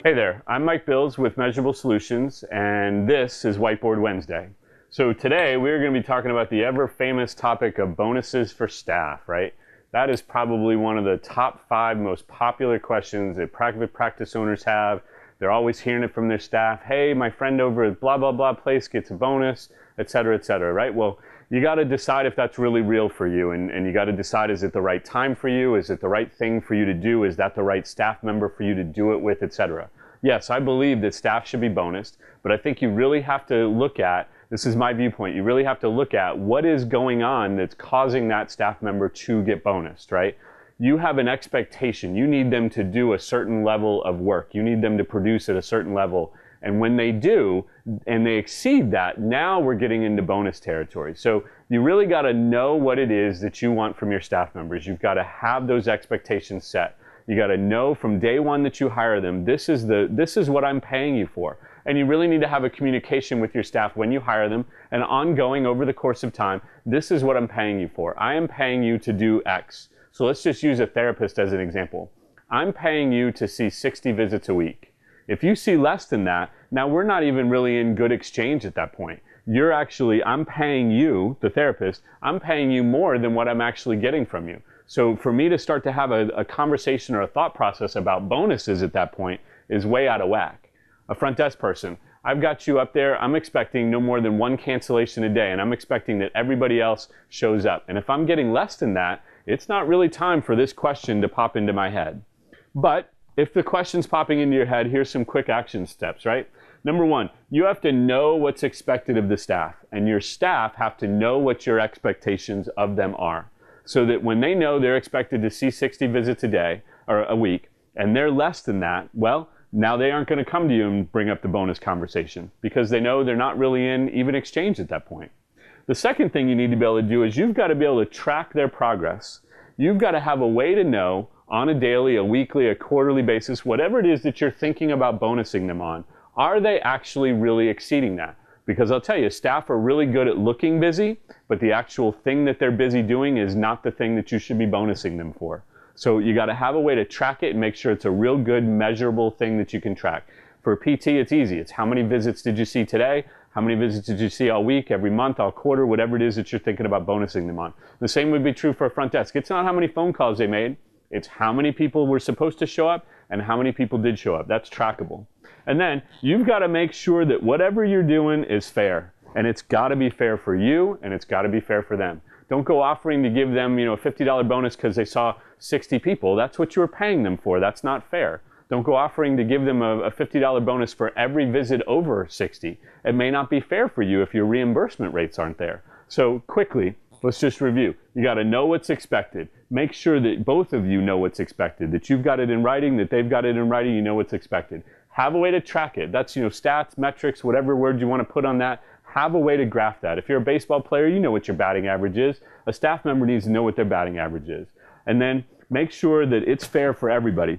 Hey there, I'm Mike Bills with Measurable Solutions, and this is Whiteboard Wednesday. So today we're going to be talking about the ever famous topic of bonuses for staff, right? That is probably one of the top 5 most popular questions that private practice owners have. They're always hearing it from their staff. Hey, my friend over at blah, blah, blah place gets a bonus, et cetera, right? Well, you got to decide if that's really real for you, and you got to decide, is it the right time for you? Is it the right thing for you to do? Is that the right staff member for you to do it with, et cetera? Yes, I believe that staff should be bonused, but I think you really have to look at, this is my viewpoint, you really have to look at what is going on that's causing that staff member to get bonused, right? You have an expectation. You need them to do a certain level of work. You need them to produce at a certain level. And when they do, and they exceed that, now we're getting into bonus territory. So you really got to know what it is that you want from your staff members. You've got to have those expectations set. You got to know from day one that you hire them, this is what I'm paying you for. And you really need to have a communication with your staff when you hire them and ongoing over the course of time. This is what I'm paying you for. I am paying you to do X. So let's just use a therapist as an example. I'm paying you to see 60 visits a week. If you see less than that, now we're not even really in good exchange at that point. I'm paying you, the therapist, I'm paying you more than what I'm actually getting from you. So for me to start to have a conversation or a thought process about bonuses at that point is way out of whack. A front desk person, I've got you up there, I'm expecting no more than 1 cancellation a day, and I'm expecting that everybody else shows up. And if I'm getting less than that, it's not really time for this question to pop into my head. But if the question's popping into your head, here's some quick action steps, right? Number 1, you have to know what's expected of the staff, and your staff have to know what your expectations of them are. So that when they know they're expected to see 60 visits a day or a week, and they're less than that, well, now they aren't going to come to you and bring up the bonus conversation because they know they're not really in even exchange at that point. The second thing you need to be able to do is you've got to be able to track their progress. You've got to have a way to know on a daily, a weekly, a quarterly basis, whatever it is that you're thinking about bonusing them on, are they actually really exceeding that? Because I'll tell you, staff are really good at looking busy, but the actual thing that they're busy doing is not the thing that you should be bonusing them for. So you got to have a way to track it and make sure it's a real good, measurable thing that you can track. For PT, it's easy. It's how many visits did you see today? How many visits did you see all week, every month, all quarter, whatever it is that you're thinking about bonusing them on. The same would be true for a front desk. It's not how many phone calls they made. It's how many people were supposed to show up and how many people did show up. That's trackable. And then you've got to make sure that whatever you're doing is fair. And it's got to be fair for you, and it's got to be fair for them. Don't go offering to give them, a $50 bonus because they saw 60 people. That's what you were paying them for. That's not fair. Don't go offering to give them a $50 bonus for every visit over 60. It may not be fair for you if your reimbursement rates aren't there. So quickly, let's just review. You got to know what's expected. Make sure that both of you know what's expected, that you've got it in writing, that they've got it in writing, you know what's expected. Have a way to track it. That's, stats, metrics, whatever word you want to put on that. Have a way to graph that. If you're a baseball player, you know what your batting average is. A staff member needs to know what their batting average is. And then make sure that it's fair for everybody.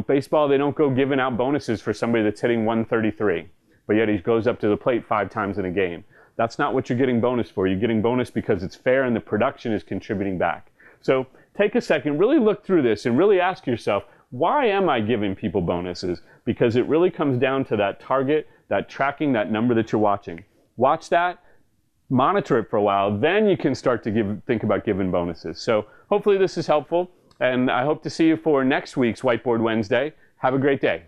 Baseball, they don't go giving out bonuses for somebody that's hitting 133, but yet he goes up to the plate 5 times in a game. That's not what you're getting bonus for. You're getting bonus because it's fair and the production is contributing back. So take a second, really look through this and really ask yourself, why am I giving people bonuses? Because it really comes down to that target, that tracking, that number that you're watching. Watch that, monitor it for a while, then you can start to think about giving bonuses. So hopefully this is helpful, and I hope to see you for next week's Whiteboard Wednesday. Have a great day.